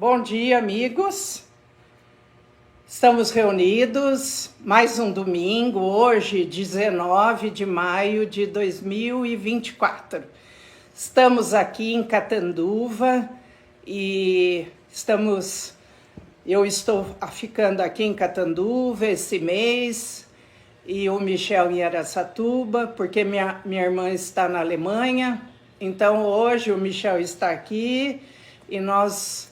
Bom dia, amigos. Estamos reunidos mais um domingo, hoje, 19 de maio de 2024. Estamos aqui em Catanduva e eu estou ficando aqui em Catanduva esse mês e o Michel em Araçatuba, porque minha irmã está na Alemanha. Então hoje o Michel está aqui e nós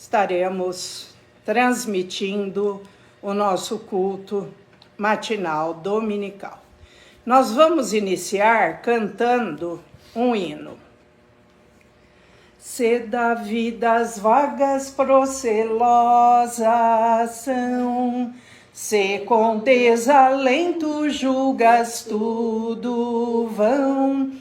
estaremos transmitindo o nosso culto matinal dominical. Nós vamos iniciar cantando um hino. Se da vida as vagas procelosas são, se com desalento julgas tudo vão,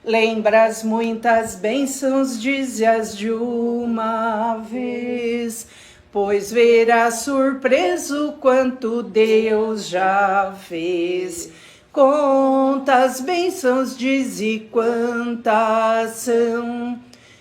lembras muitas bênçãos, dize-as de uma vez, pois verás surpreso quanto Deus já fez. Contas bênçãos, dize quantas são,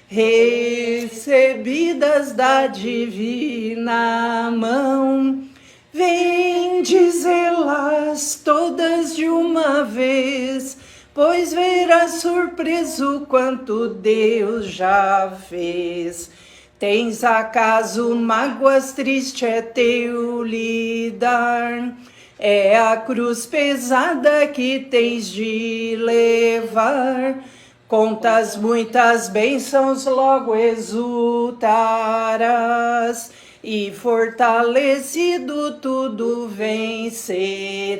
recebidas da divina mão. Vem dizê-las todas de uma vez, pois verás surpreso quanto Deus já fez. Tens acaso mágoas, triste é teu lidar, é a cruz pesada que tens de levar. Contas muitas bênçãos, logo exultarás, e fortalecido tudo vencerás.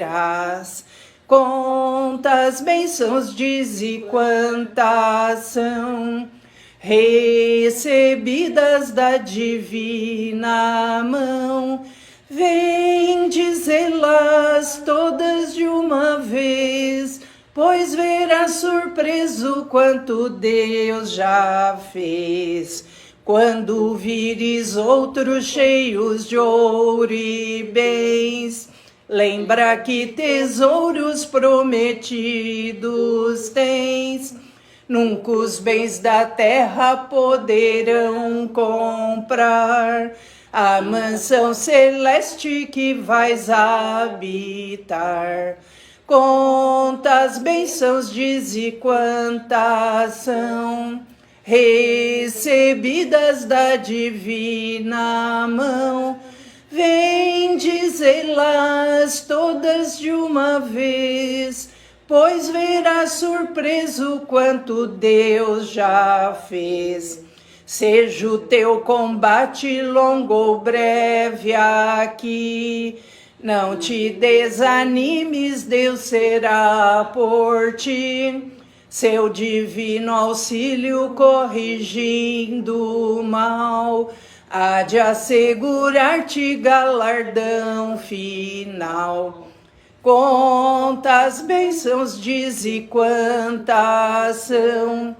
Contas bênçãos, dize quantas são, recebidas da divina mão. Vem dizê-las todas de uma vez, pois verás surpreso quanto Deus já fez. Quando vires outros cheios de ouro e bens, lembra que tesouros prometidos tens. Nunca os bens da terra poderão comprar a mansão celeste que vais habitar. Contas bênçãos, dize quantas são, recebidas da divina mão. Vem dizê-las todas de uma vez, pois verás surpreso quanto Deus já fez. Seja o teu combate longo ou breve aqui, não te desanimes, Deus será por ti. Seu divino auxílio corrigindo o mal, há de assegurar-te galardão final. Contas bênçãos, dize quantas são,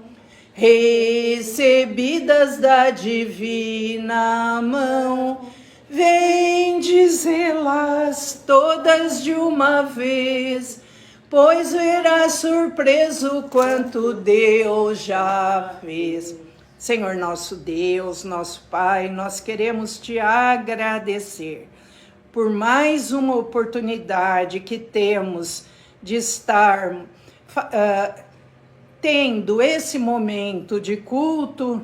recebidas da divina mão. Vem dizê-las todas de uma vez, pois verás surpreso quanto Deus já fez. Senhor nosso Deus, nosso Pai, nós queremos te agradecer por mais uma oportunidade que temos de estar tendo esse momento de culto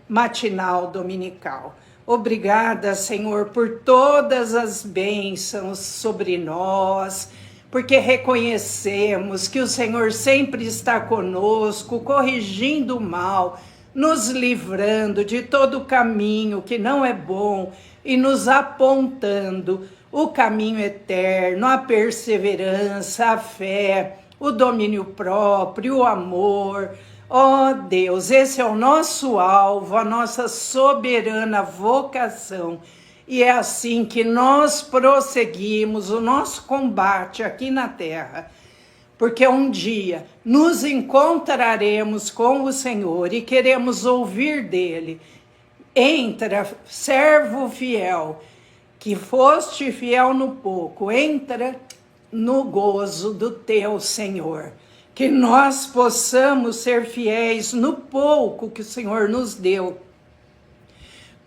matinal dominical. Obrigada, Senhor, por todas as bênçãos sobre nós, porque reconhecemos que o Senhor sempre está conosco, corrigindo o mal, nos livrando de todo caminho que não é bom e nos apontando o caminho eterno, a perseverança, a fé, o domínio próprio, o amor. Ó Deus, esse é o nosso alvo, a nossa soberana vocação. E é assim que nós prosseguimos o nosso combate aqui na terra, porque um dia nos encontraremos com o Senhor e queremos ouvir dele. Entra, servo fiel, que foste fiel no pouco, entra no gozo do teu Senhor. Que nós possamos ser fiéis no pouco que o Senhor nos deu,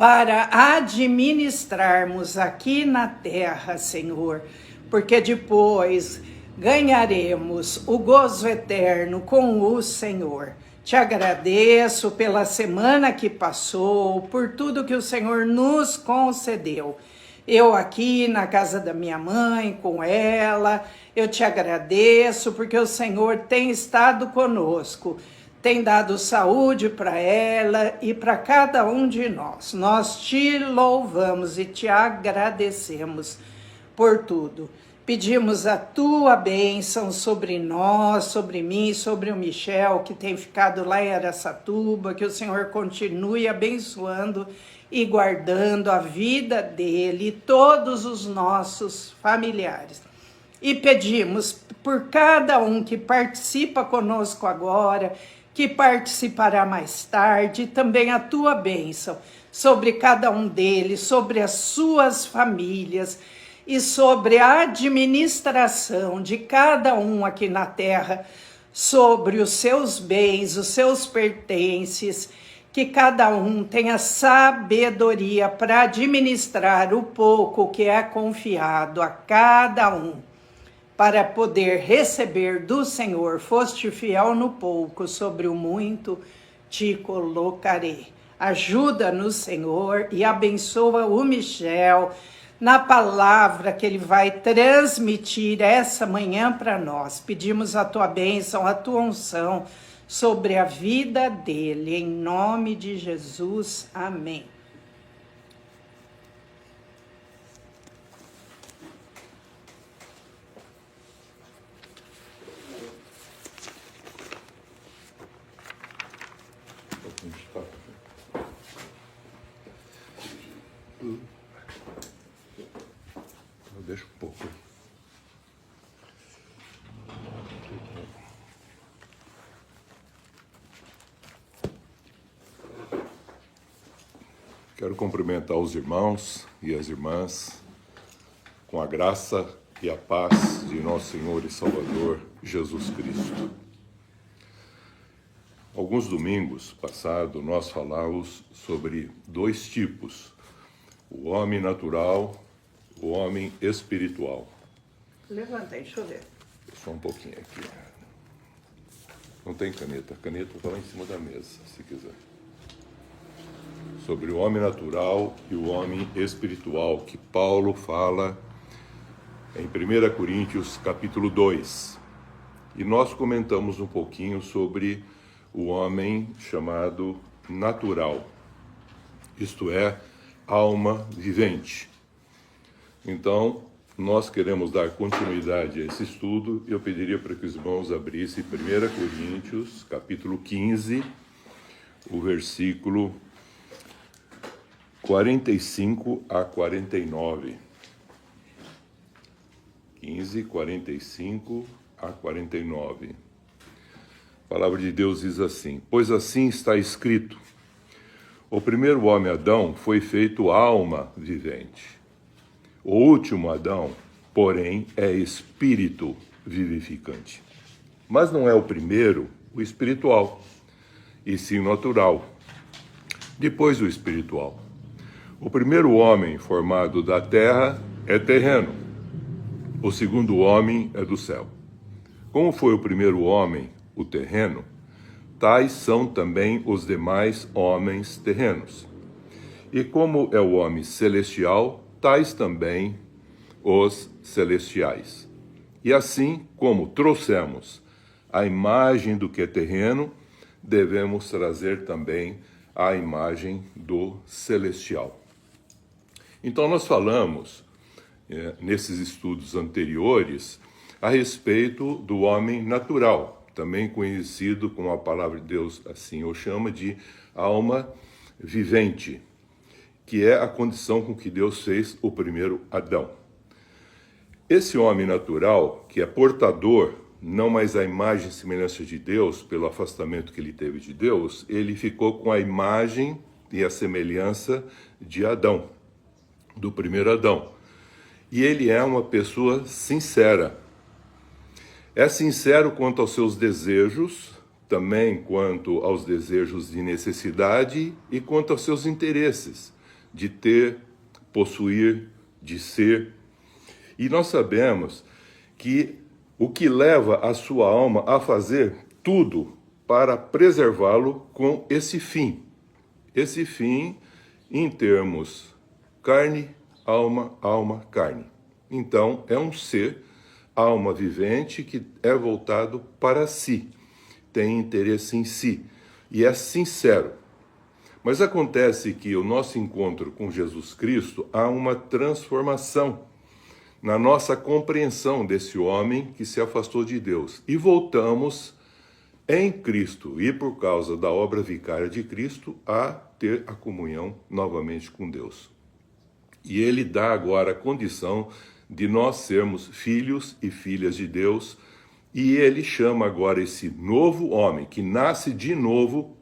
para administrarmos aqui na terra, Senhor, porque depois ganharemos o gozo eterno com o Senhor. Te agradeço pela semana que passou, por tudo que o Senhor nos concedeu. Eu aqui na casa da minha mãe, com ela, eu te agradeço porque o Senhor tem estado conosco, tem dado saúde para ela e para cada um de nós. Nós te louvamos e te agradecemos por tudo. Pedimos a tua bênção sobre nós, sobre mim, sobre o Michel, que tem ficado lá em Araçatuba, que o Senhor continue abençoando e guardando a vida dele e todos os nossos familiares. E pedimos por cada um que participa conosco agora, que participará mais tarde, também a tua bênção sobre cada um deles, sobre as suas famílias, e sobre a administração de cada um aqui na terra, sobre os seus bens, os seus pertences, que cada um tenha sabedoria para administrar o pouco que é confiado a cada um, para poder receber do Senhor. Foste fiel no pouco, sobre o muito te colocarei. Ajuda-nos, Senhor, e abençoa o Michel na palavra que ele vai transmitir essa manhã para nós. Pedimos a tua bênção, a tua unção sobre a vida dele, em nome de Jesus. Amém. Deixa um pouco. Quero cumprimentar os irmãos e as irmãs com a graça e a paz de nosso Senhor e Salvador Jesus Cristo. Alguns domingos passados nós falamos sobre dois tipos: o homem natural, o homem espiritual. Levanta aí, deixa eu ver. Só um pouquinho aqui. Não tem caneta. A caneta está lá em cima da mesa, se quiser. Sobre o homem natural e o homem espiritual, que Paulo fala em 1 Coríntios capítulo 2. E nós comentamos um pouquinho sobre o homem chamado natural, isto é, alma vivente. Então, nós queremos dar continuidade a esse estudo. Eu pediria para que os irmãos abrissem 1 Coríntios, capítulo 15, o versículo 45 a 49. 15, 45 a 49. A palavra de Deus diz assim: pois assim está escrito, o primeiro homem Adão foi feito alma vivente. O último Adão, porém, é espírito vivificante. Mas não é o primeiro, o espiritual, e sim o natural. Depois o espiritual. O primeiro homem formado da terra é terreno. O segundo homem é do céu. Como foi o primeiro homem, o terreno, tais são também os demais homens terrenos. E como é o homem celestial, tais também os celestiais. E assim como trouxemos a imagem do que é terreno, devemos trazer também a imagem do celestial. Então nós falamos, nesses estudos anteriores, a respeito do homem natural, também conhecido como a palavra de Deus assim o chama de alma vivente, que é a condição com que Deus fez o primeiro Adão. Esse homem natural, que é portador, não mais a imagem e semelhança de Deus, pelo afastamento que ele teve de Deus, ele ficou com a imagem e a semelhança de Adão, do primeiro Adão. E ele é uma pessoa sincera. É sincero quanto aos seus desejos, também quanto aos desejos de necessidade e quanto aos seus interesses. de ter, possuir, de ser. E nós sabemos que o que leva a sua alma a fazer tudo para preservá-lo com esse fim. Esse fim em termos carne, alma, alma, carne. Então, é um ser, alma vivente, que é voltado para si, tem interesse em si e é sincero. Mas acontece que o nosso encontro com Jesus Cristo há uma transformação na nossa compreensão desse homem que se afastou de Deus. E voltamos em Cristo e por causa da obra vicária de Cristo a ter a comunhão novamente com Deus. E ele dá agora a condição de nós sermos filhos e filhas de Deus, e ele chama agora esse novo homem, que nasce de novo,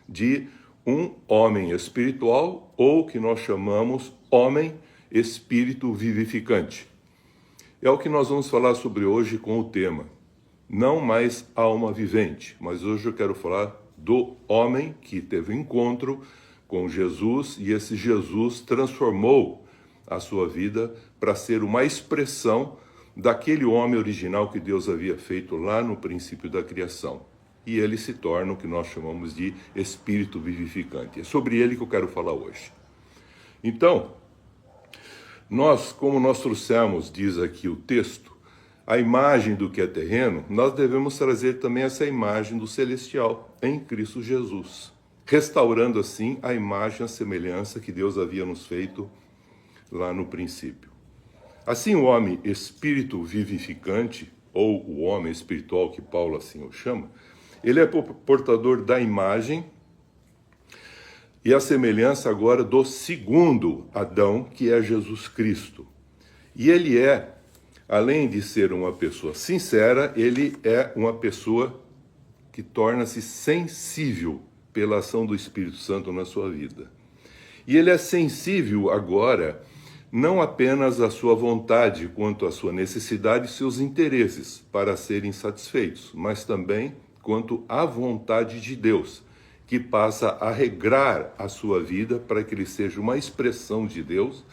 de um homem espiritual, ou que nós chamamos homem espírito vivificante. É o que nós vamos falar sobre hoje com o tema, não mais alma vivente, mas hoje eu quero falar do homem que teve um encontro com Jesus, e esse Jesus transformou a sua vida para ser uma expressão daquele homem original que Deus havia feito lá no princípio da criação. E ele se torna o que nós chamamos de espírito vivificante. É sobre ele que eu quero falar hoje. Então, como nós trouxemos, diz aqui o texto, a imagem do que é terreno, nós devemos trazer também essa imagem do celestial em Cristo Jesus, restaurando assim a imagem, a semelhança que Deus havia nos feito lá no princípio. Assim, o homem espírito vivificante, ou o homem espiritual, que Paulo assim o chama, ele é portador da imagem e a semelhança agora do segundo Adão, que é Jesus Cristo. E ele é, além de ser uma pessoa sincera, ele é uma pessoa que torna-se sensível pela ação do Espírito Santo na sua vida. E ele é sensível agora não apenas à sua vontade quanto à sua necessidade e seus interesses para serem satisfeitos, mas também quanto à vontade de Deus, que passa a regrar a sua vida para que ele seja uma expressão de Deus,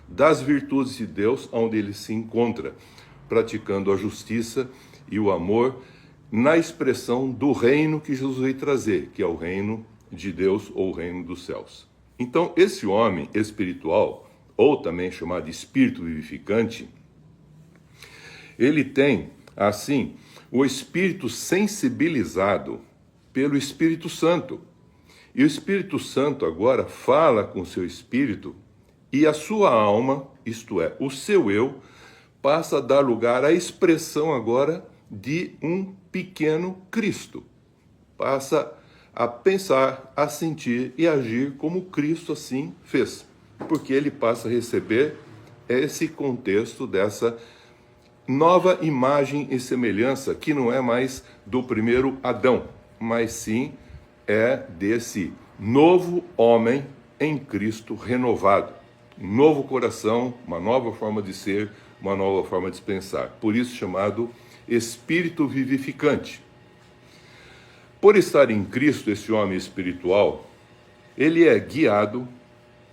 das virtudes de Deus, onde ele se encontra, praticando a justiça e o amor, na expressão do reino que Jesus veio trazer, que é o reino de Deus ou o reino dos céus. Então, esse homem espiritual, ou também chamado de espírito vivificante, ele tem, assim, o espírito sensibilizado pelo Espírito Santo. E o Espírito Santo agora fala com o seu espírito e a sua alma, isto é, o seu eu, passa a dar lugar à expressão agora de um pequeno Cristo. Passa a pensar, a sentir e agir como Cristo assim fez. Porque ele passa a receber esse contexto dessa nova imagem e semelhança, que não é mais do primeiro Adão, mas sim é desse novo homem em Cristo renovado. Um novo coração, uma nova forma de ser, uma nova forma de pensar. Por isso chamado espírito vivificante. Por estar em Cristo, esse homem espiritual, ele é guiado,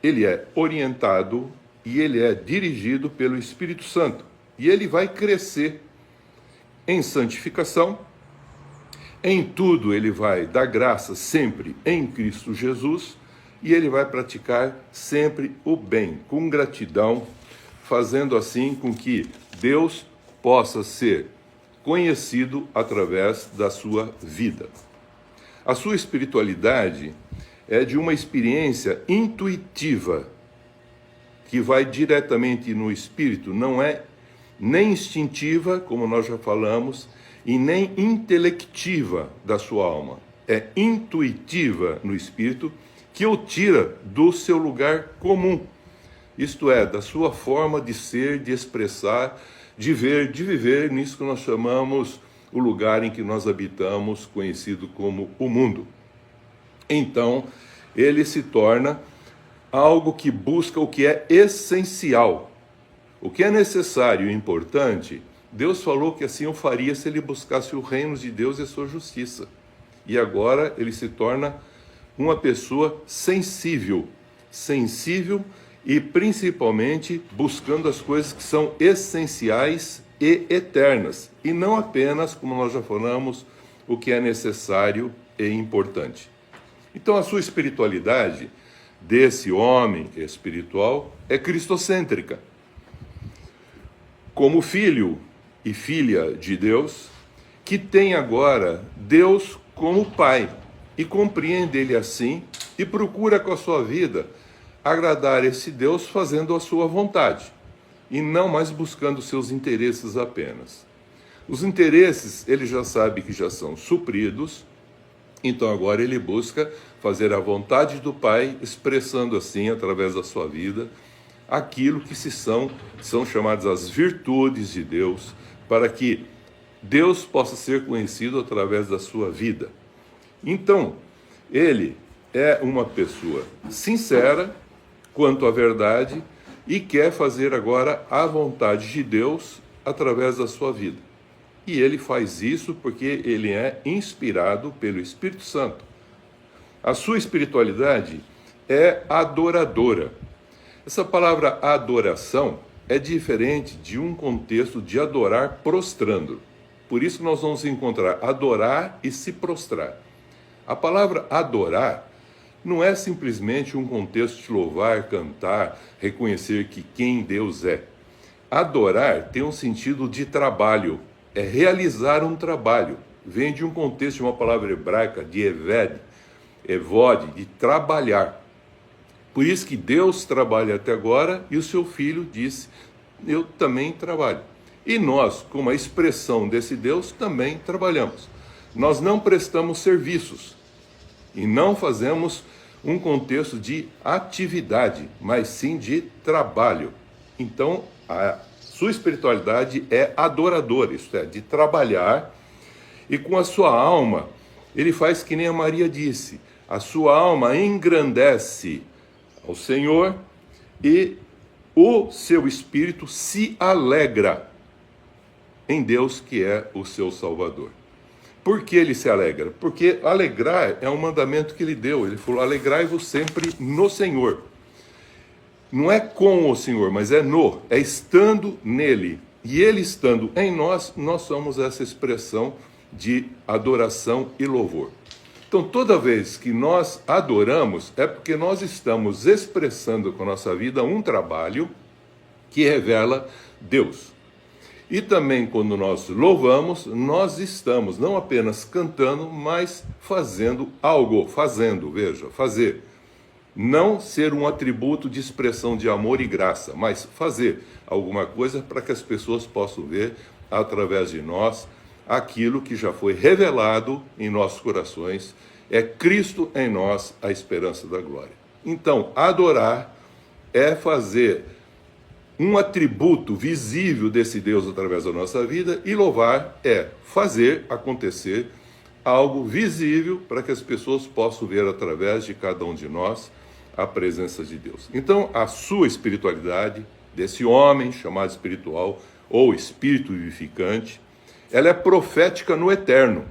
ele é orientado e ele é dirigido pelo Espírito Santo. E ele vai crescer em santificação, em tudo ele vai dar graça sempre em Cristo Jesus, e ele vai praticar sempre o bem, com gratidão, fazendo assim com que Deus possa ser conhecido através da sua vida. A sua espiritualidade é de uma experiência intuitiva, que vai diretamente no espírito, não é nem instintiva, como nós já falamos, e nem intelectiva da sua alma. É intuitiva no espírito, que o tira do seu lugar comum, isto é, da sua forma de ser, de expressar, de ver, de viver nisso que nós chamamos o lugar em que nós habitamos, conhecido como o mundo. Então, ele se torna algo que busca o que é essencial, o que é necessário e importante. Deus falou que assim eu faria se ele buscasse o reino de Deus e a sua justiça. E agora ele se torna uma pessoa sensível sensível e principalmente buscando as coisas que são essenciais e eternas, e não apenas, como nós já falamos, o que é necessário e importante. Então a sua espiritualidade desse homem espiritual é cristocêntrica. Como filho e filha de Deus, que tem agora Deus como Pai, e compreende Ele assim, e procura com a sua vida agradar esse Deus fazendo a sua vontade, e não mais buscando seus interesses apenas. Os interesses, ele já sabe que já são supridos, então agora ele busca fazer a vontade do Pai, expressando assim, através da sua vida, aquilo que são chamadas as virtudes de Deus, para que Deus possa ser conhecido através da sua vida. Então, ele é uma pessoa sincera quanto à verdade e quer fazer agora a vontade de Deus através da sua vida. E ele faz isso porque ele é inspirado pelo Espírito Santo. A sua espiritualidade é adoradora. Essa palavra adoração é diferente de um contexto de adorar prostrando. Por isso nós vamos encontrar adorar e se prostrar. A palavra adorar não é simplesmente um contexto de louvar, cantar, reconhecer que quem Deus é. Adorar tem um sentido de trabalho, é realizar um trabalho. Vem de um contexto de uma palavra hebraica, de evod, de trabalhar. Por isso que Deus trabalha até agora e o seu filho disse, eu também trabalho. E nós, como a expressão desse Deus, também trabalhamos. Nós não prestamos serviços e não fazemos um contexto de atividade, mas sim de trabalho. Então, a sua espiritualidade é adoradora, isto é, de trabalhar, e com a sua alma, ele faz que nem a Maria disse, a sua alma engrandece ao Senhor e o seu espírito se alegra em Deus, que é o seu Salvador. Por que ele se alegra? Porque alegrar é um mandamento que ele deu. Ele falou, alegrai-vos sempre no Senhor. Não é com o Senhor, mas é estando nele. E ele estando em nós, nós somos essa expressão de adoração e louvor. Então, toda vez que nós adoramos, é porque nós estamos expressando com a nossa vida um trabalho que revela Deus. E também, quando nós louvamos, nós estamos não apenas cantando, mas fazendo algo. Fazer. Não ser um atributo de expressão de amor e graça, mas fazer alguma coisa para que as pessoas possam ver, através de nós, aquilo que já foi revelado em nossos corações. É Cristo em nós, a esperança da glória. Então, adorar é fazer um atributo visível desse Deus através da nossa vida, e louvar é fazer acontecer algo visível para que as pessoas possam ver através de cada um de nós a presença de Deus. Então, a sua espiritualidade, desse homem chamado espiritual ou espírito vivificante, ela é profética no eterno.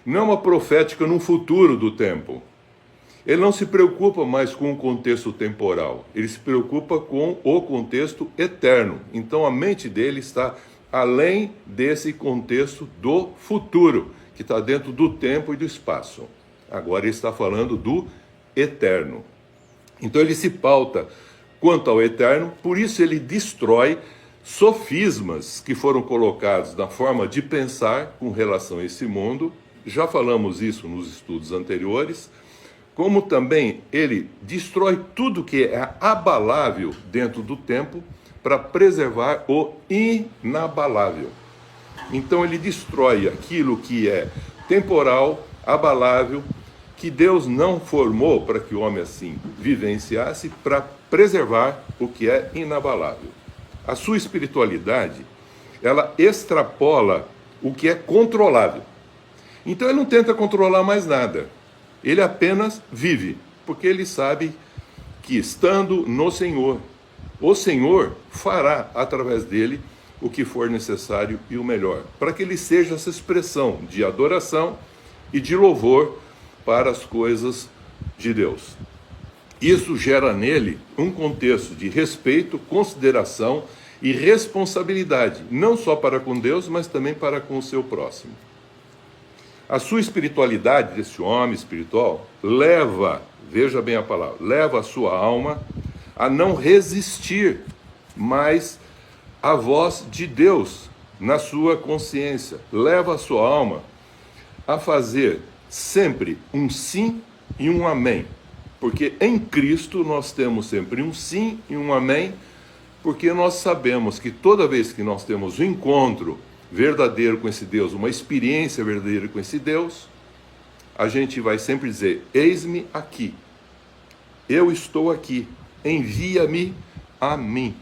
Não é uma profética no futuro do tempo. Ele não se preocupa mais com o contexto temporal, ele se preocupa com o contexto eterno. Então a mente dele está além desse contexto do futuro, que está dentro do tempo e do espaço. Agora ele está falando do eterno. Então ele se pauta quanto ao eterno, por isso ele destrói sofismas que foram colocados na forma de pensar com relação a esse mundo. Já falamos isso nos estudos anteriores. Como também ele destrói tudo que é abalável dentro do tempo para preservar o inabalável. Então ele destrói aquilo que é temporal, abalável, que Deus não formou para que o homem assim vivenciasse, para preservar o que é inabalável. A sua espiritualidade, ela extrapola o que é controlável. Então ele não tenta controlar mais nada. Ele apenas vive, porque ele sabe que estando no Senhor, o Senhor fará através dele o que for necessário e o melhor, para que ele seja essa expressão de adoração e de louvor para as coisas de Deus. Isso gera nele um contexto de respeito, consideração e responsabilidade, não só para com Deus, mas também para com o seu próximo. A sua espiritualidade, desse homem espiritual, leva, veja bem a palavra, leva a sua alma a não resistir mais à voz de Deus na sua consciência. Leva a sua alma a fazer sempre um sim e um amém. Porque em Cristo nós temos sempre um sim e um amém, porque nós sabemos que toda vez que nós temos um encontro verdadeiro com esse Deus, uma experiência verdadeira com esse Deus, a gente vai sempre dizer: eis-me aqui, eu estou aqui, envia-me a mim.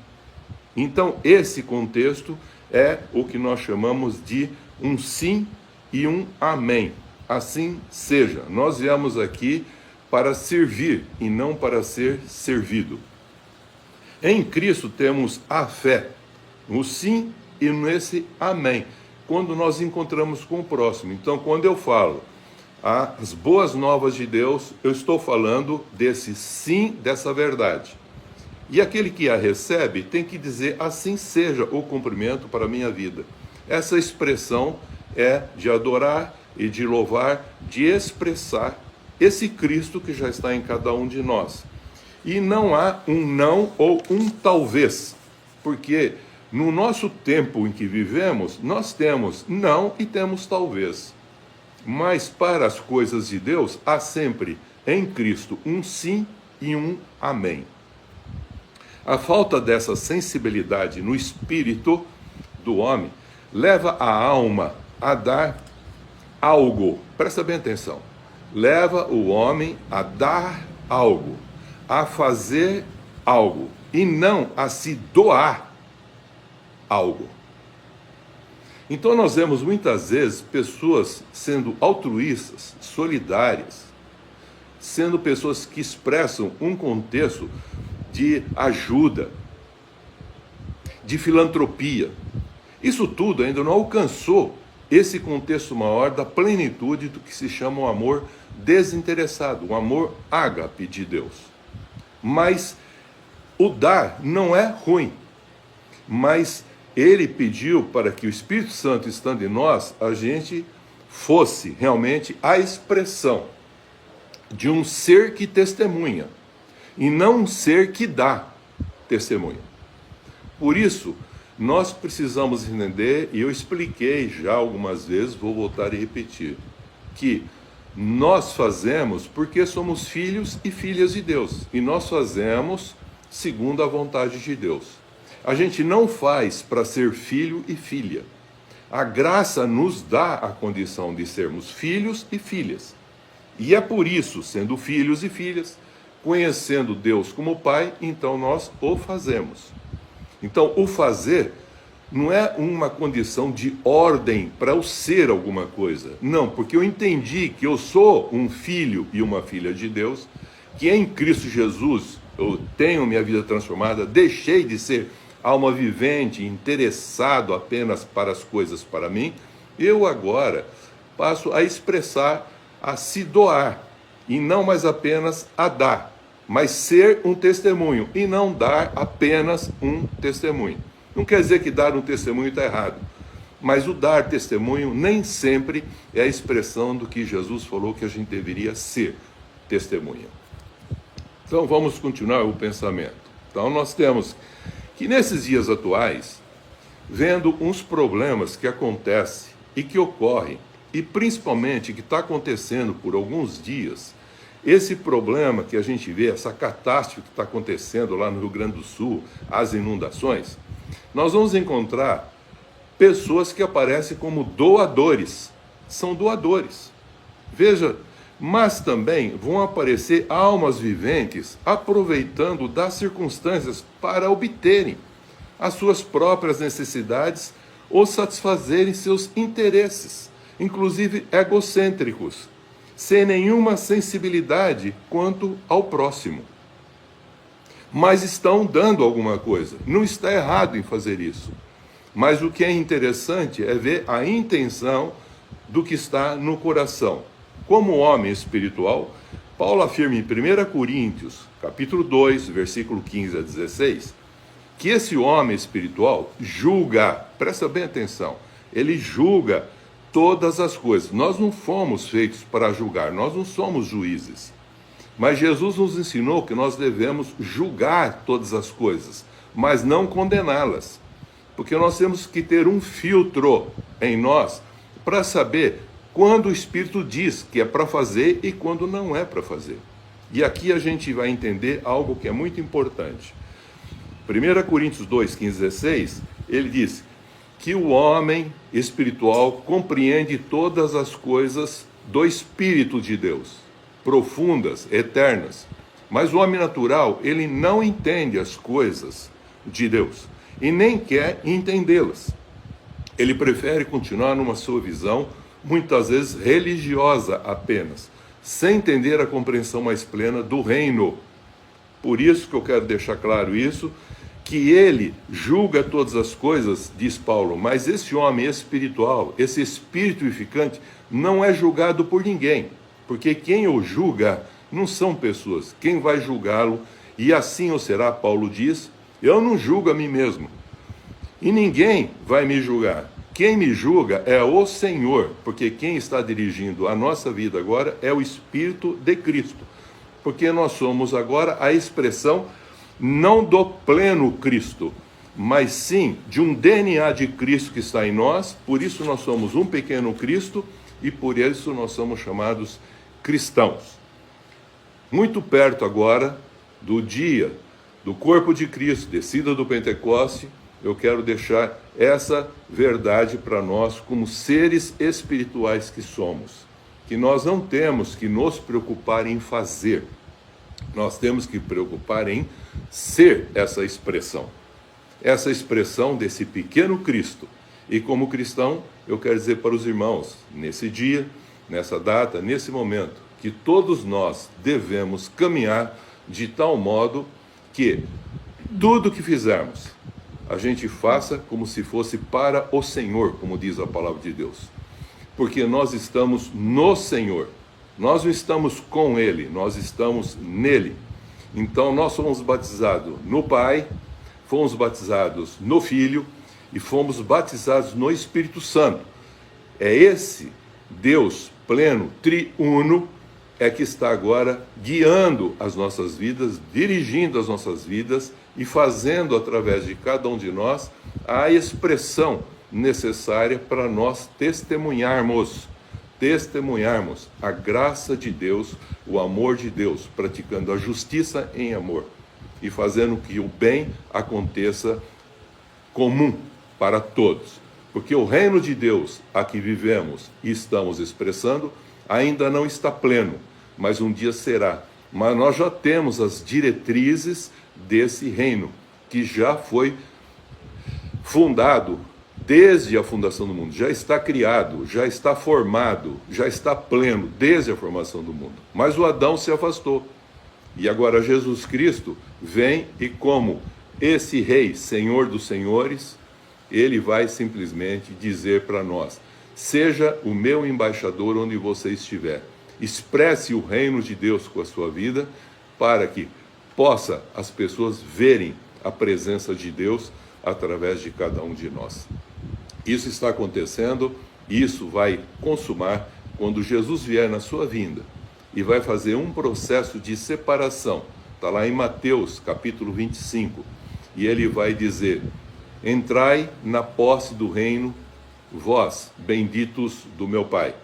Então esse contexto é o que nós chamamos de um sim e um amém. Assim seja, nós viemos aqui para servir e não para ser servido. Em Cristo temos a fé, no sim e nesse amém, quando nós encontramos com o próximo. Então, quando eu falo as boas novas de Deus, eu estou falando desse sim, dessa verdade. E aquele que a recebe tem que dizer: assim seja o cumprimento para a minha vida. Essa expressão é de adorar e de louvar, de expressar esse Cristo que já está em cada um de nós. E não há um não ou um talvez, porque no nosso tempo em que vivemos, nós temos não e temos talvez. Mas para as coisas de Deus, há sempre em Cristo um sim e um amém. A falta dessa sensibilidade no espírito do homem leva a alma a dar algo. Presta bem atenção. Leva o homem a dar algo, a fazer algo, e não a se doar algo. Então nós vemos muitas vezes pessoas sendo altruístas, solidárias, sendo pessoas que expressam um contexto de ajuda, de filantropia. Isso tudo ainda não alcançou esse contexto maior da plenitude do que se chama o amor desinteressado, o amor ágape de Deus. Mas o dar não é ruim, mas ele pediu para que o Espírito Santo, estando em nós, a gente fosse realmente a expressão de um ser que testemunha, e não um ser que dá testemunho. Por isso, nós precisamos entender, e eu expliquei já algumas vezes, vou voltar e repetir, que nós fazemos porque somos filhos e filhas de Deus, e nós fazemos segundo a vontade de Deus. A gente não faz para ser filho e filha. A graça nos dá a condição de sermos filhos e filhas. E é por isso, sendo filhos e filhas, conhecendo Deus como Pai, então nós o fazemos. Então, o fazer não é uma condição de ordem para eu ser alguma coisa. Não, porque eu entendi que eu sou um filho e uma filha de Deus, que em Cristo Jesus eu tenho minha vida transformada, deixei de ser alma vivente, interessado apenas para as coisas para mim, eu agora passo a expressar, a se doar, e não mais apenas a dar, mas ser um testemunho, e não dar apenas um testemunho. Não quer dizer que dar um testemunho está errado, mas o dar testemunho nem sempre é a expressão do que Jesus falou que a gente deveria ser testemunha. Então vamos continuar o pensamento. Então nós temos que nesses dias atuais, vendo uns problemas que acontecem e que ocorrem, e principalmente que está acontecendo por alguns dias, esse problema que a gente vê, essa catástrofe que está acontecendo lá no Rio Grande do Sul, as inundações, nós vamos encontrar pessoas que aparecem como doadores, são doadores. Veja, mas também vão aparecer almas viventes aproveitando das circunstâncias para obterem as suas próprias necessidades ou satisfazerem seus interesses, inclusive egocêntricos, sem nenhuma sensibilidade quanto ao próximo. Mas estão dando alguma coisa. Não está errado em fazer isso. Mas o que é interessante é ver a intenção do que está no coração. Como homem espiritual, Paulo afirma em 1 Coríntios, capítulo 2, versículo 15 a 16, que esse homem espiritual julga, presta bem atenção, ele julga todas as coisas. Nós não fomos feitos para julgar, nós não somos juízes. Mas Jesus nos ensinou que nós devemos julgar todas as coisas, mas não condená-las. Porque nós temos que ter um filtro em nós para saber quando o Espírito diz que é para fazer e quando não é para fazer. E aqui a gente vai entender algo que é muito importante. 1 Coríntios 2, 15, 16, ele diz que o homem espiritual compreende todas as coisas do Espírito de Deus, profundas, eternas. Mas o homem natural, ele não entende as coisas de Deus e nem quer entendê-las. Ele prefere continuar numa sua visão, muitas vezes religiosa apenas, sem entender a compreensão mais plena do reino. Por isso que eu quero deixar claro isso, que ele julga todas as coisas, diz Paulo, mas esse homem espiritual, esse espírito vivificante, não é julgado por ninguém, porque quem o julga não são pessoas, quem vai julgá-lo, e assim o será, Paulo diz, eu não julgo a mim mesmo, e ninguém vai me julgar. Quem me julga é o Senhor, porque quem está dirigindo a nossa vida agora é o Espírito de Cristo, porque nós somos agora a expressão não do pleno Cristo, mas sim de um DNA de Cristo que está em nós, por isso nós somos um pequeno Cristo e por isso nós somos chamados cristãos. Muito perto agora do dia do corpo de Cristo, descida do Pentecoste, eu quero deixar essa verdade para nós como seres espirituais que somos, que nós não temos que nos preocupar em fazer, nós temos que preocupar em ser essa expressão desse pequeno Cristo. E como cristão, eu quero dizer para os irmãos, nesse dia, nessa data, nesse momento, que todos nós devemos caminhar de tal modo que tudo que fizermos, a gente faça como se fosse para o Senhor, como diz a palavra de Deus. Porque nós estamos no Senhor. Nós não estamos com Ele, nós estamos nele. Então nós fomos batizados no Pai, fomos batizados no Filho e fomos batizados no Espírito Santo. É esse Deus pleno, triuno, é que está agora guiando as nossas vidas, dirigindo as nossas vidas e fazendo através de cada um de nós a expressão necessária para nós testemunharmos a graça de Deus, o amor de Deus, praticando a justiça em amor e fazendo que o bem aconteça comum para todos. Porque o reino de Deus a que vivemos e estamos expressando ainda não está pleno, mas um dia será. Mas nós já temos as diretrizes desse reino, que já foi fundado desde a fundação do mundo, já está criado, já está formado, já está pleno desde a formação do mundo. Mas o Adão se afastou. E agora Jesus Cristo vem e como esse rei, Senhor dos senhores, ele vai simplesmente dizer para nós: seja o meu embaixador onde você estiver. Expresse o reino de Deus com a sua vida, para que possa as pessoas verem a presença de Deus através de cada um de nós. Isso está acontecendo, isso vai consumar quando Jesus vier na sua vinda e vai fazer um processo de separação. Está lá em Mateus capítulo 25, e ele vai dizer: entrai na posse do reino, vós, benditos do meu Pai,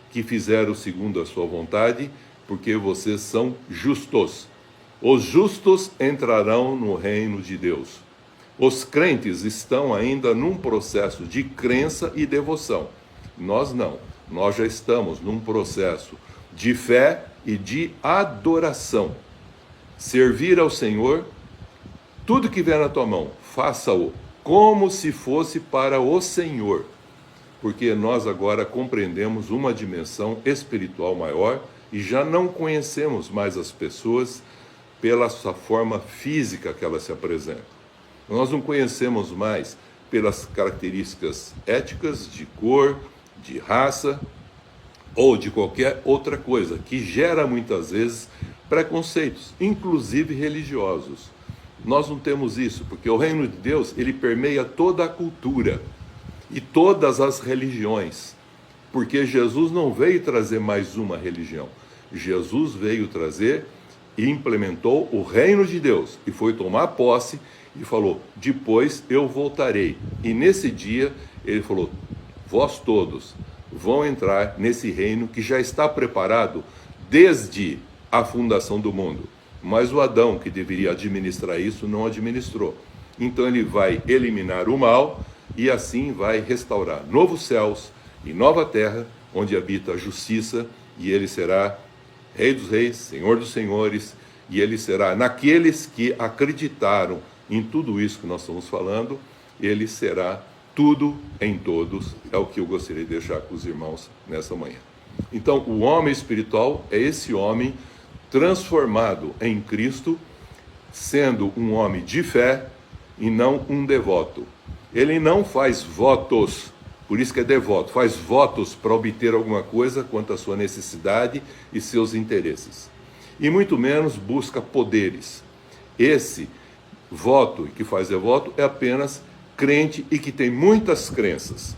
que fizeram segundo a sua vontade, porque vocês são justos. Os justos entrarão no reino de Deus. Os crentes estão ainda num processo de crença e devoção. Nós não. Nós já estamos num processo de fé e de adoração. Servir ao Senhor, tudo que vier na tua mão, faça-o como se fosse para o Senhor. Porque nós agora compreendemos uma dimensão espiritual maior e já não conhecemos mais as pessoas pela sua forma física que elas se apresentam. Nós não conhecemos mais pelas características éticas, de cor, de raça, ou de qualquer outra coisa, que gera muitas vezes preconceitos, inclusive religiosos. Nós não temos isso, porque o reino de Deus, ele permeia toda a cultura e todas as religiões, porque Jesus não veio trazer mais uma religião. Jesus veio trazer e implementou o reino de Deus, e foi tomar posse e falou: depois eu voltarei. E nesse dia ele falou: vós todos vão entrar nesse reino que já está preparado desde a fundação do mundo. Mas o Adão, que deveria administrar isso, não administrou. Então ele vai eliminar o mal e assim vai restaurar novos céus e nova terra, onde habita a justiça, e ele será Rei dos Reis, Senhor dos Senhores, e ele será, naqueles que acreditaram em tudo isso que nós estamos falando, ele será tudo em todos. É o que eu gostaria de deixar com os irmãos nessa manhã. Então, o homem espiritual é esse homem transformado em Cristo, sendo um homem de fé e não um devoto. Ele não faz votos, por isso que é devoto, faz votos para obter alguma coisa quanto à sua necessidade e seus interesses. E muito menos busca poderes. Esse voto que faz devoto é apenas crente e que tem muitas crenças.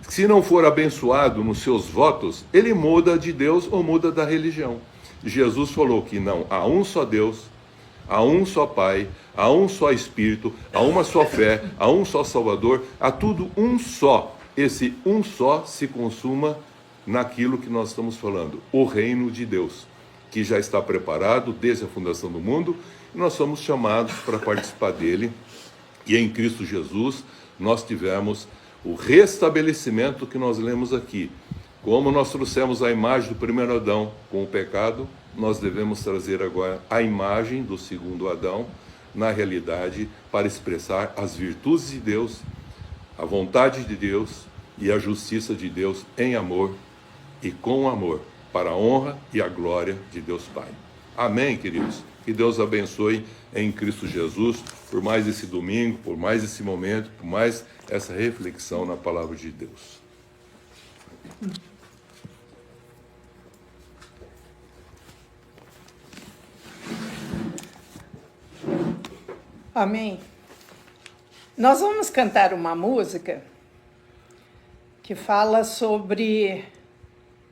Se não for abençoado nos seus votos, ele muda de Deus ou muda da religião. Jesus falou que não, há um só Deus, há um só Pai, há um só Espírito, há uma só fé, há um só Salvador, há tudo um só. Esse um só se consuma naquilo que nós estamos falando, o reino de Deus, que já está preparado desde a fundação do mundo, e nós somos chamados para participar dele, e em Cristo Jesus nós tivemos o restabelecimento que nós lemos aqui. Como nós trouxemos a imagem do primeiro Adão com o pecado, nós devemos trazer agora a imagem do segundo Adão, na realidade, para expressar as virtudes de Deus, a vontade de Deus e a justiça de Deus em amor e com amor, para a honra e a glória de Deus Pai. Amém, queridos? Que Deus abençoe em Cristo Jesus por mais esse domingo, por mais esse momento, por mais essa reflexão na palavra de Deus. Amém. Nós vamos cantar uma música que fala sobre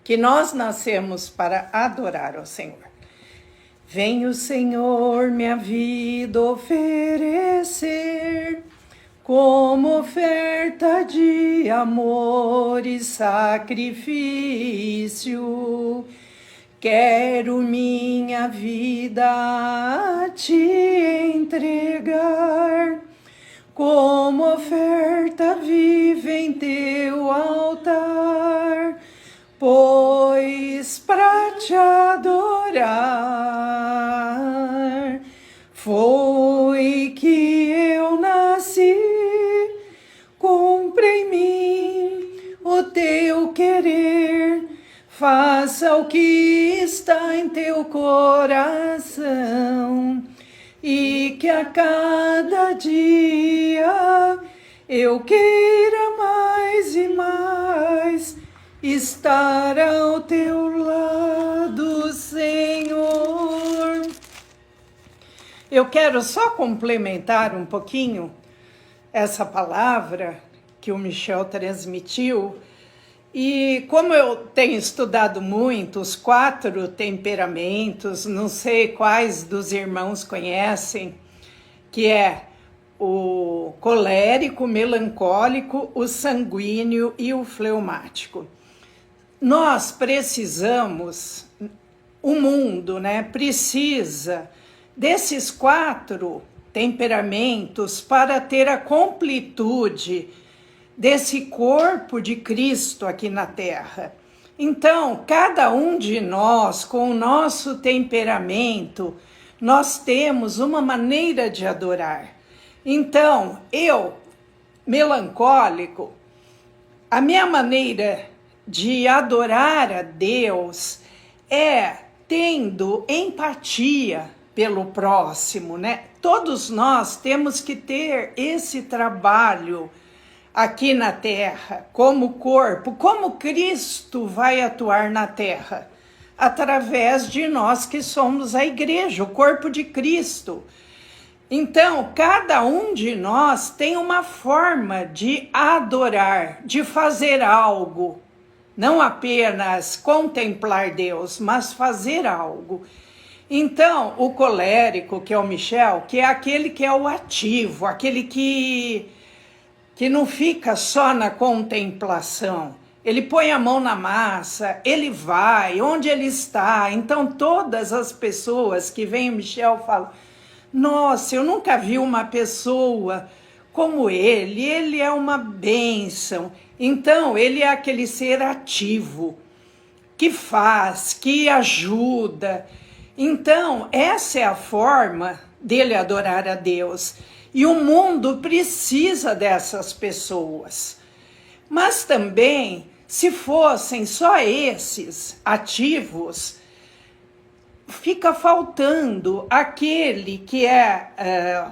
que nós nascemos para adorar ao Senhor. Vem o Senhor minha vida oferecer, como oferta de amor e sacrifício. Quero minha vida a te entregar, como oferta viva em teu altar, pois para te adorar foi que eu nasci. Cumpre em mim o teu querer, faça o que está em teu coração, e que a cada dia eu queira mais e mais estar ao teu lado, Senhor. Eu quero só complementar um pouquinho essa palavra que o Michel transmitiu. E como eu tenho estudado muito os 4 temperamentos, não sei quais dos irmãos conhecem, que é o colérico, o melancólico, o sanguíneo e o fleumático. Nós precisamos, o mundo, precisa desses 4 temperamentos para ter a completude desse corpo de Cristo aqui na Terra. Então, cada um de nós, com o nosso temperamento, nós temos uma maneira de adorar. Então, eu, melancólico, a minha maneira de adorar a Deus é tendo empatia pelo próximo, Todos nós temos que ter esse trabalho aqui na terra, como corpo, como Cristo vai atuar na terra? Através de nós que somos a igreja, o corpo de Cristo. Então, cada um de nós tem uma forma de adorar, de fazer algo. Não apenas contemplar Deus, mas fazer algo. Então, o colérico, que é o Michel, que é aquele que é o ativo, aquele que não fica só na contemplação. Ele põe a mão na massa, ele vai, onde ele está. Então, todas as pessoas que vêm, o Michel fala, nossa, eu nunca vi uma pessoa como ele é uma bênção. Então, ele é aquele ser ativo, que faz, que ajuda. Então, essa é a forma dele adorar a Deus. E o mundo precisa dessas pessoas. Mas também, se fossem só esses ativos, fica faltando aquele que é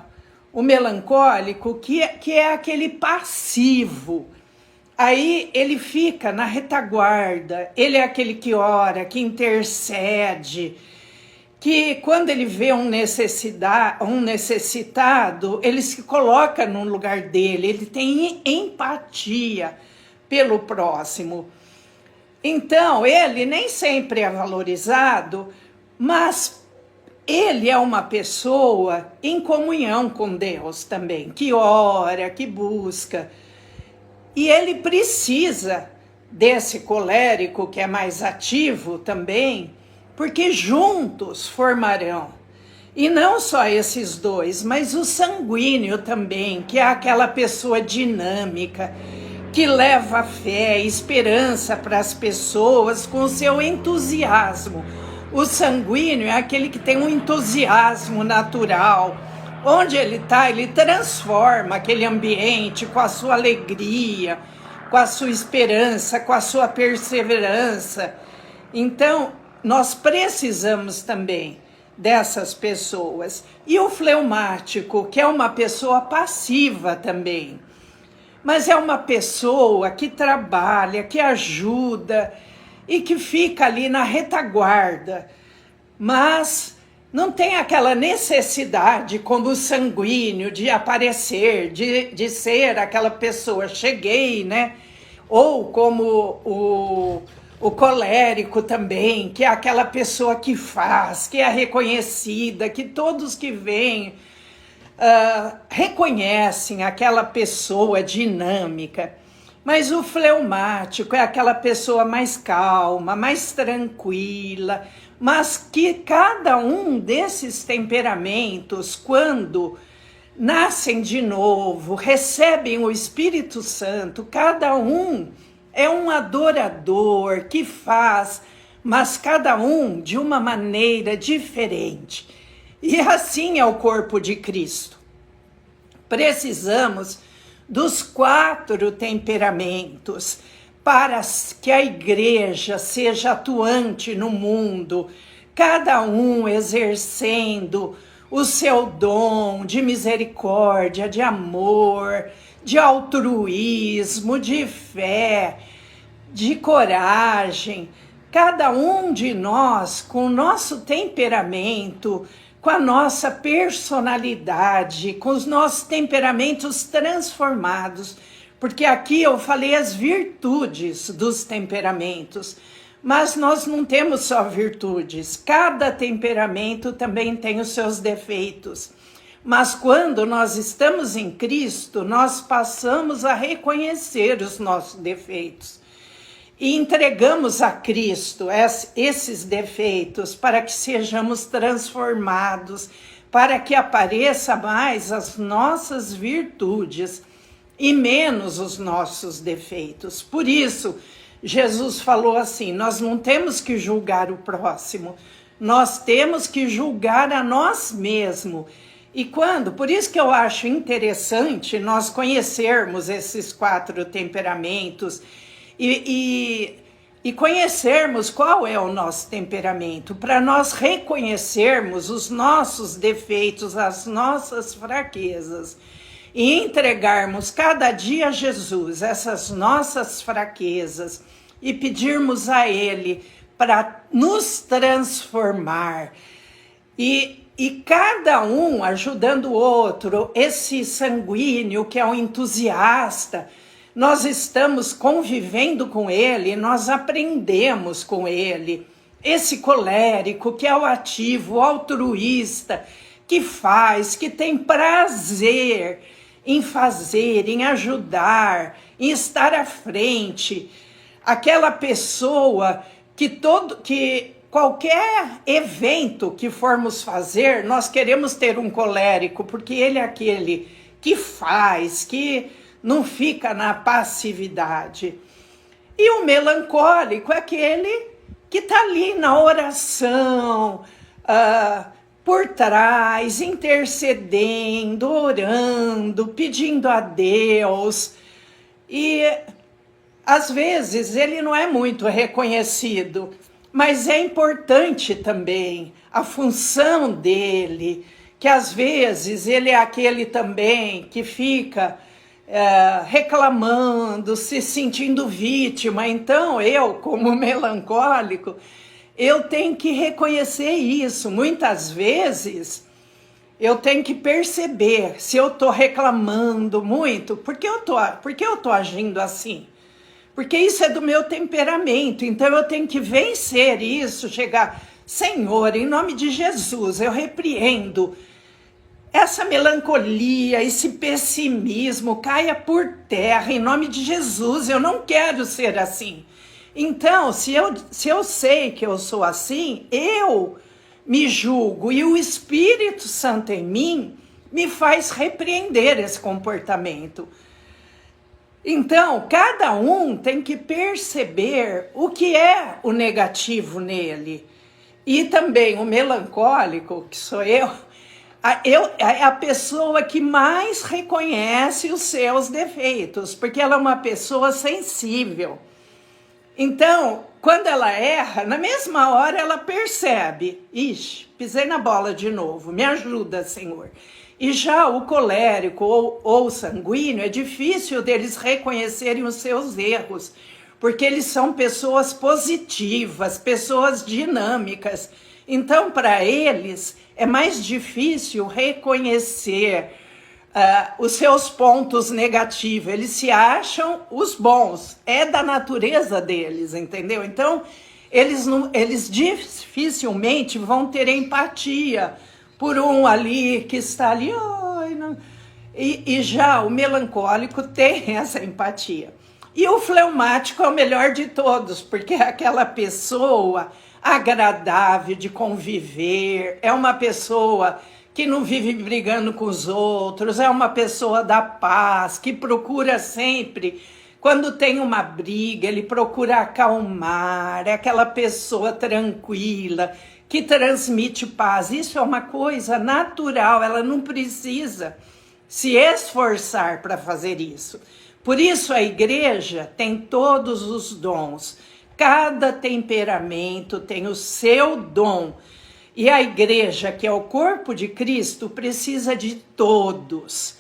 o melancólico, que é aquele passivo. Aí ele fica na retaguarda, ele é aquele que ora, que intercede, que quando ele vê um necessitado, ele se coloca no lugar dele, ele tem empatia pelo próximo. Então, ele nem sempre é valorizado, mas ele é uma pessoa em comunhão com Deus também, que ora, que busca. E ele precisa desse colérico que é mais ativo também, porque juntos formarão. E não só esses dois, mas o sanguíneo também, que é aquela pessoa dinâmica, que leva fé, esperança para as pessoas com o seu entusiasmo. O sanguíneo é aquele que tem um entusiasmo natural. Onde ele está, ele transforma aquele ambiente com a sua alegria, com a sua esperança, com a sua perseverança. Então, nós precisamos também dessas pessoas. E o fleumático, que é uma pessoa passiva também, mas é uma pessoa que trabalha, que ajuda e que fica ali na retaguarda, mas não tem aquela necessidade como o sanguíneo de aparecer, de ser aquela pessoa, cheguei, né? Ou como o colérico também, que é aquela pessoa que faz, que é reconhecida, que todos que vêm reconhecem aquela pessoa dinâmica. Mas o fleumático é aquela pessoa mais calma, mais tranquila, mas que cada um desses temperamentos, quando nascem de novo, recebem o Espírito Santo, cada um é um adorador que faz, mas cada um de uma maneira diferente. E assim é o corpo de Cristo. Precisamos dos 4 temperamentos para que a igreja seja atuante no mundo, cada um exercendo o seu dom de misericórdia, de amor, de altruísmo, de fé, de coragem. Cada um de nós, com o nosso temperamento, com a nossa personalidade, com os nossos temperamentos transformados, porque aqui eu falei as virtudes dos temperamentos, mas nós não temos só virtudes, cada temperamento também tem os seus defeitos. Mas quando nós estamos em Cristo, nós passamos a reconhecer os nossos defeitos e entregamos a Cristo esses defeitos para que sejamos transformados, para que apareça mais as nossas virtudes e menos os nossos defeitos. Por isso, Jesus falou assim, nós não temos que julgar o próximo, nós temos que julgar a nós mesmos. E por isso que eu acho interessante nós conhecermos esses 4 temperamentos e conhecermos qual é o nosso temperamento, para nós reconhecermos os nossos defeitos, as nossas fraquezas. e entregarmos cada dia a Jesus essas nossas fraquezas e pedirmos a Ele para nos transformar. E cada um ajudando o outro, esse sanguíneo que é um entusiasta, nós estamos convivendo com ele, nós aprendemos com ele. Esse colérico que é o ativo, o altruísta, que faz, que tem prazer em fazer, em ajudar, em estar à frente. Aquela pessoa que qualquer evento que formos fazer, nós queremos ter um colérico, porque ele é aquele que faz, que não fica na passividade. E o melancólico é aquele que está ali na oração, por trás, intercedendo, orando, pedindo a Deus. E às vezes ele não é muito reconhecido, mas é importante também a função dele, que às vezes ele é aquele também que fica reclamando, se sentindo vítima. Então eu, como melancólico, eu tenho que reconhecer isso. Muitas vezes eu tenho que perceber se eu estou reclamando muito, por que eu tô agindo assim? Porque isso é do meu temperamento, então eu tenho que vencer isso, chegar, Senhor, em nome de Jesus, eu repreendo essa melancolia, esse pessimismo, caia por terra, em nome de Jesus, eu não quero ser assim. Então, se eu sei que eu sou assim, eu me julgo, e o Espírito Santo em mim me faz repreender esse comportamento. Então, cada um tem que perceber o que é o negativo nele. E também o melancólico, que sou eu, é a pessoa que mais reconhece os seus defeitos, porque ela é uma pessoa sensível. Então, quando ela erra, na mesma hora ela percebe, ixi, pisei na bola de novo, me ajuda, Senhor. E já o colérico ou sanguíneo, é difícil deles reconhecerem os seus erros, porque eles são pessoas positivas, pessoas dinâmicas. Então, para eles, é mais difícil reconhecer os seus pontos negativos. Eles se acham os bons, é da natureza deles, entendeu? Então, eles dificilmente vão ter empatia por um ali que está ali. E já o melancólico tem essa empatia. E o fleumático é o melhor de todos, porque é aquela pessoa agradável de conviver, é uma pessoa que não vive brigando com os outros, é uma pessoa da paz, que procura sempre, quando tem uma briga, ele procura acalmar, é aquela pessoa tranquila, que transmite paz. Isso é uma coisa natural, ela não precisa se esforçar para fazer isso. Por isso a igreja tem todos os dons, cada temperamento tem o seu dom. E a igreja, que é o corpo de Cristo, precisa de todos.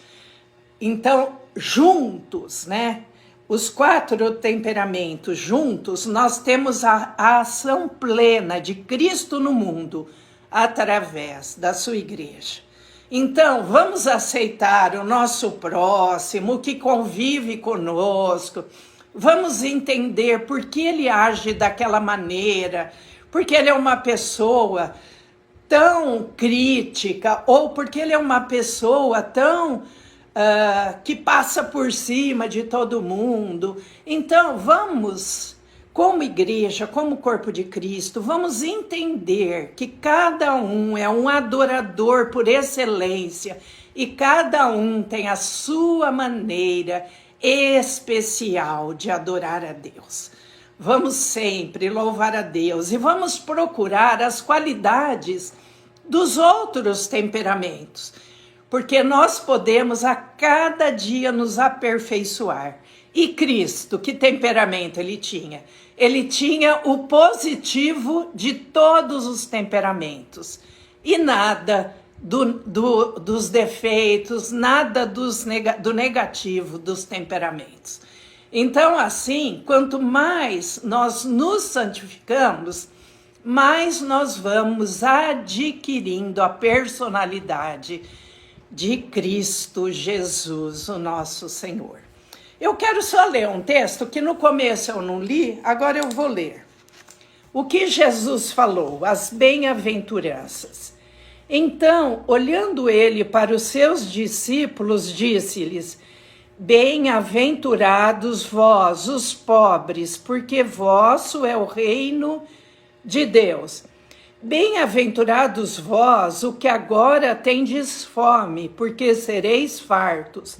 Então, juntos, né? Os 4 temperamentos juntos, nós temos a ação plena de Cristo no mundo, através da sua igreja. Então, vamos aceitar o nosso próximo, que convive conosco. Vamos entender por que ele age daquela maneira, porque ele é uma pessoa tão crítica, ou porque ele é uma pessoa tão que passa por cima de todo mundo. Então, vamos, como igreja, como corpo de Cristo, vamos entender que cada um é um adorador por excelência e cada um tem a sua maneira especial de adorar a Deus. Vamos sempre louvar a Deus e vamos procurar as qualidades dos outros temperamentos, porque nós podemos a cada dia nos aperfeiçoar. E Cristo, que temperamento ele tinha? Ele tinha o positivo de todos os temperamentos. E nada dos defeitos, nada do negativo dos temperamentos. Então, assim, quanto mais nós nos santificamos, mais nós vamos adquirindo a personalidade de Cristo Jesus, o nosso Senhor. Eu quero só ler um texto que no começo eu não li, agora eu vou ler. O que Jesus falou, as bem-aventuranças. Então, olhando ele para os seus discípulos, disse-lhes: Bem-aventurados vós, os pobres, porque vosso é o reino de Deus. Bem-aventurados vós, o que agora tendes fome, porque sereis fartos.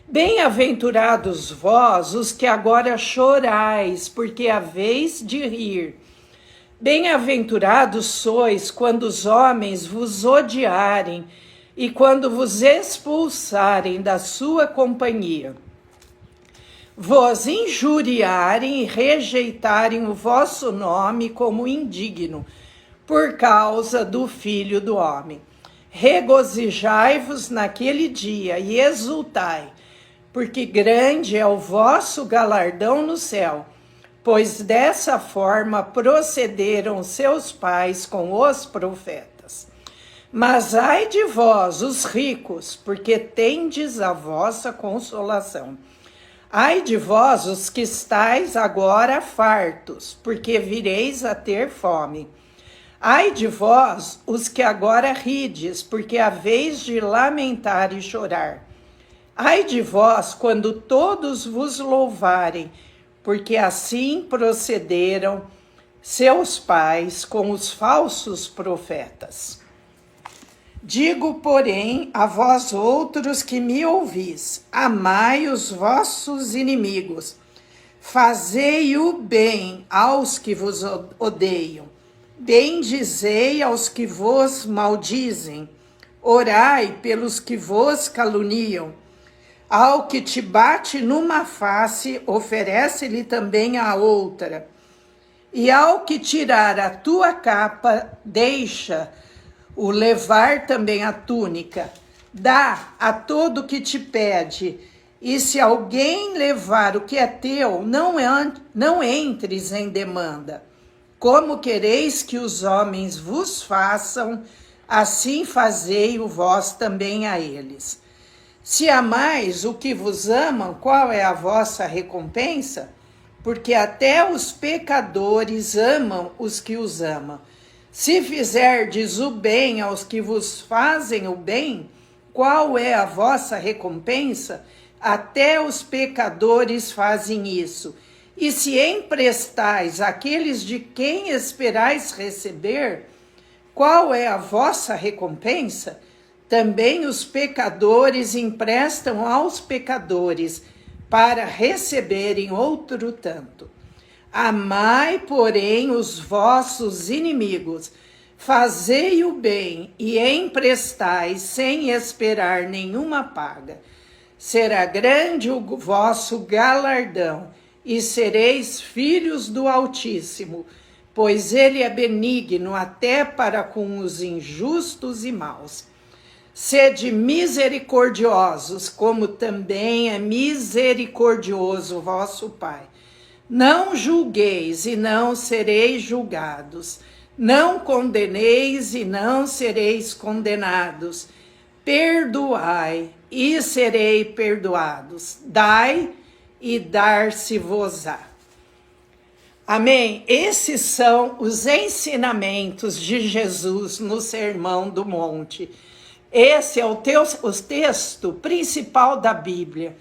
Bem-aventurados vós, os que agora chorais, porque haveis de rir. Bem-aventurados sois quando os homens vos odiarem e quando vos expulsarem da sua companhia, vos injuriarem e rejeitarem o vosso nome como indigno, por causa do Filho do Homem. Regozijai-vos naquele dia e exultai, porque grande é o vosso galardão no céu, pois dessa forma procederam seus pais com os profetas. Mas ai de vós, os ricos, porque tendes a vossa consolação. Ai de vós, os que estáis agora fartos, porque vireis a ter fome. Ai de vós, os que agora rides, porque haveis de lamentar e chorar. Ai de vós, quando todos vos louvarem, porque assim procederam seus pais com os falsos profetas. Digo, porém, a vós outros que me ouvis, amai os vossos inimigos, fazei o bem aos que vos odeiam, bendizei aos que vos maldizem, orai pelos que vos caluniam. Ao que te bate numa face, oferece-lhe também a outra. E ao que tirar a tua capa, deixa-o levar também a túnica. Dá a todo que te pede. E se alguém levar o que é teu, não entres em demanda. Como quereis que os homens vos façam, assim fazei-o vós também a eles. Se amais o que vos amam, qual é a vossa recompensa? Porque até os pecadores amam os que os amam. Se fizerdes o bem aos que vos fazem o bem, qual é a vossa recompensa? Até os pecadores fazem isso. E se emprestais àqueles de quem esperais receber, qual é a vossa recompensa? Também os pecadores emprestam aos pecadores para receberem outro tanto. Amai, porém, os vossos inimigos, fazei o bem e emprestai sem esperar nenhuma paga. Será grande o vosso galardão e sereis filhos do Altíssimo, pois ele é benigno até para com os injustos e maus. Sede misericordiosos, como também é misericordioso vosso Pai. Não julgueis e não sereis julgados. Não condeneis e não sereis condenados. Perdoai e serei perdoados. Dai e dar-se-vos-á. Amém? Esses são os ensinamentos de Jesus no Sermão do Monte. Esse é o texto principal da Bíblia.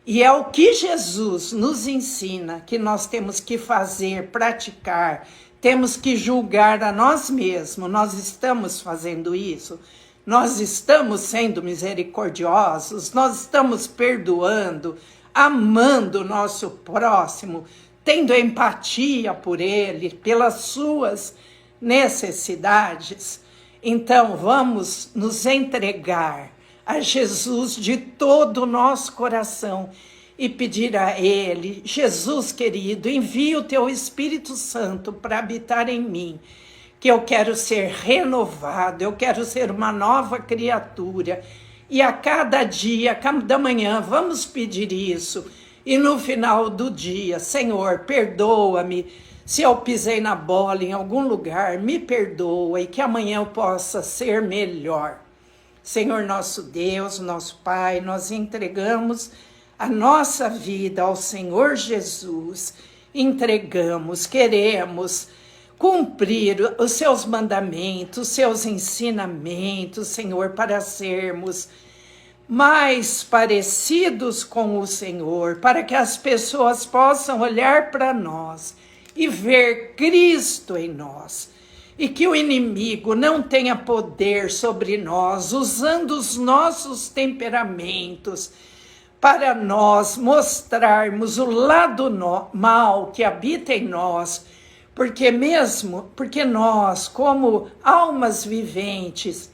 E é o que Jesus nos ensina que nós temos que fazer, praticar, temos que julgar a nós mesmos. Nós estamos fazendo isso? Nós estamos sendo misericordiosos? Nós estamos perdoando, amando o nosso próximo, tendo empatia por ele, pelas suas necessidades? Então, vamos nos entregar a Jesus de todo o nosso coração e pedir a Ele: Jesus querido, envia o Teu Espírito Santo para habitar em mim. que eu quero ser renovado, eu quero ser uma nova criatura. E a cada dia, cada manhã, vamos pedir isso. E no final do dia, Senhor, perdoa-me se eu pisei na bola em algum lugar, me perdoa e que amanhã eu possa ser melhor. Senhor nosso Deus, nosso Pai, nós entregamos a nossa vida ao Senhor Jesus. Entregamos, queremos cumprir os seus mandamentos, os seus ensinamentos, Senhor, para sermos mais parecidos com o Senhor, para que as pessoas possam olhar para nós e ver Cristo em nós. E que o inimigo não tenha poder sobre nós, usando os nossos temperamentos para nós mostrarmos o lado mal que habita em nós, porque nós, como almas viventes,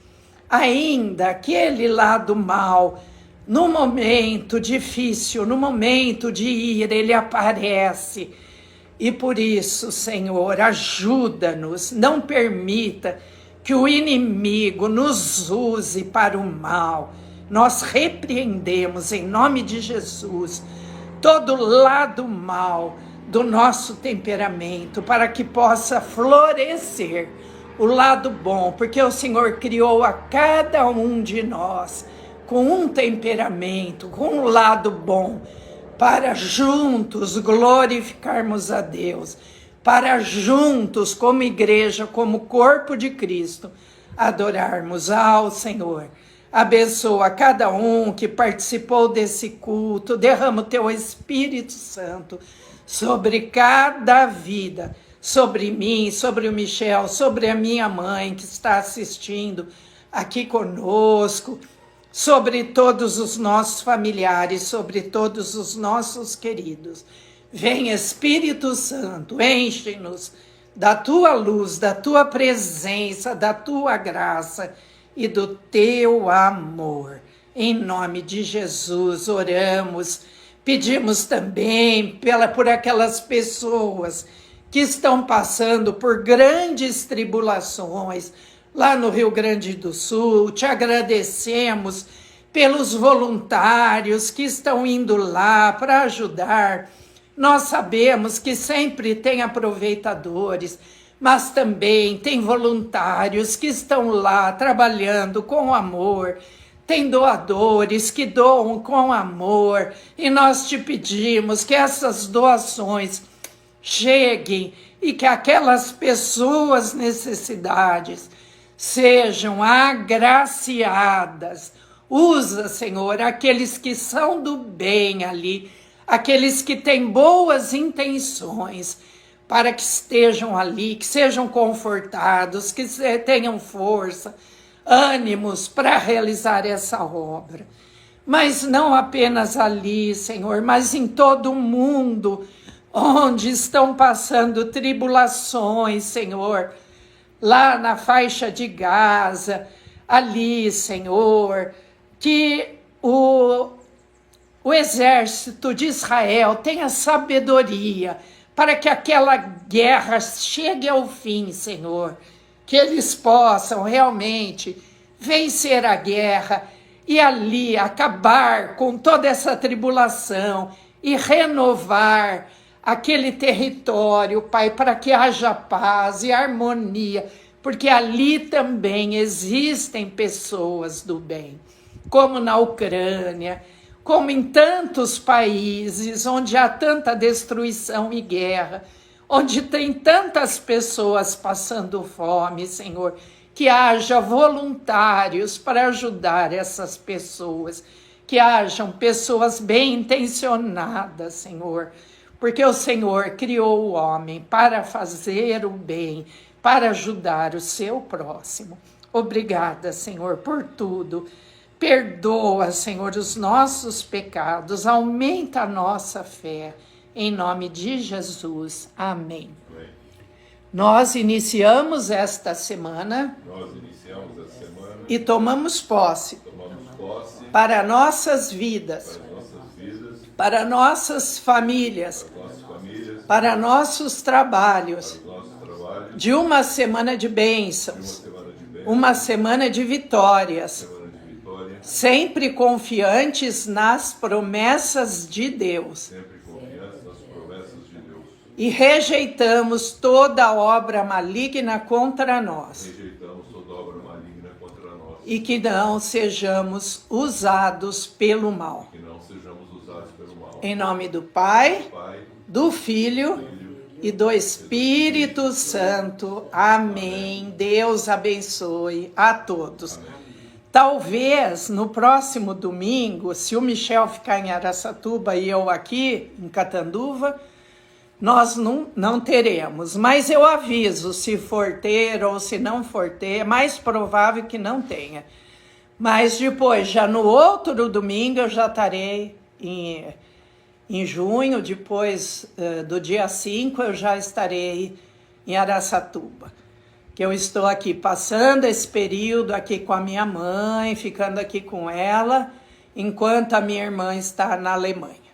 ainda aquele lado mal, no momento difícil, no momento de ira, ele aparece. E por isso, Senhor, ajuda-nos, não permita que o inimigo nos use para o mal. Nós repreendemos em nome de Jesus todo lado mal do nosso temperamento, para que possa florescer o lado bom, porque o Senhor criou a cada um de nós com um temperamento, com um lado bom, para juntos glorificarmos a Deus, para juntos, como igreja, como corpo de Cristo, adorarmos ao Senhor. Abençoa cada um que participou desse culto, derrama o teu Espírito Santo sobre cada vida, sobre mim, sobre o Michel, sobre a minha mãe que está assistindo aqui conosco, sobre todos os nossos familiares, sobre todos os nossos queridos. Vem, Espírito Santo, enche-nos da tua luz, da tua presença, da tua graça e do teu amor. Em nome de Jesus oramos, pedimos também por aquelas pessoas que estão passando por grandes tribulações, lá no Rio Grande do Sul. Te agradecemos pelos voluntários que estão indo lá para ajudar. Nós sabemos que sempre tem aproveitadores, mas também tem voluntários que estão lá trabalhando com amor. Tem doadores que doam com amor. E nós te pedimos que essas doações cheguem e que aquelas pessoas necessidades sejam agraciadas. Usa, Senhor, aqueles que são do bem ali, aqueles que têm boas intenções, para que estejam ali, que sejam confortados, que tenham força, ânimos para realizar essa obra. Mas não apenas ali, Senhor, mas em todo o mundo, onde estão passando tribulações, Senhor, lá na faixa de Gaza, ali, Senhor, que o exército de Israel tenha sabedoria para que aquela guerra chegue ao fim, Senhor, que eles possam realmente vencer a guerra e ali acabar com toda essa tribulação e renovar aquele território, Pai, para que haja paz e harmonia, porque ali também existem pessoas do bem, como na Ucrânia, como em tantos países onde há tanta destruição e guerra, onde tem tantas pessoas passando fome, Senhor, que haja voluntários para ajudar essas pessoas, que hajam pessoas bem intencionadas, Senhor, porque o Senhor criou o homem para fazer o bem, para ajudar o seu próximo. Obrigada, Senhor, por tudo. Perdoa, Senhor, os nossos pecados, aumenta a nossa fé, em nome de Jesus. Amém. Amém. Nós iniciamos esta semana, e tomamos posse, para nossas vidas, para nossas famílias, para nossos trabalhos, de uma semana de bênçãos, uma semana de vitórias, sempre confiantes nas promessas de Deus. E rejeitamos toda obra maligna contra nós. E que não sejamos usados pelo mal. Em nome do Pai, do Filho e do Espírito Santo. Amém. Deus abençoe a todos. Amém. Talvez no próximo domingo, se o Michel ficar em Araçatuba e eu aqui em Catanduva, nós não teremos, mas eu aviso se for ter ou se não for ter, é mais provável que não tenha. Mas depois, já no outro domingo, eu já estarei em junho, depois do dia 5, eu já estarei em Araçatuba. Que eu estou aqui passando esse período aqui com a minha mãe, ficando aqui com ela, enquanto a minha irmã está na Alemanha.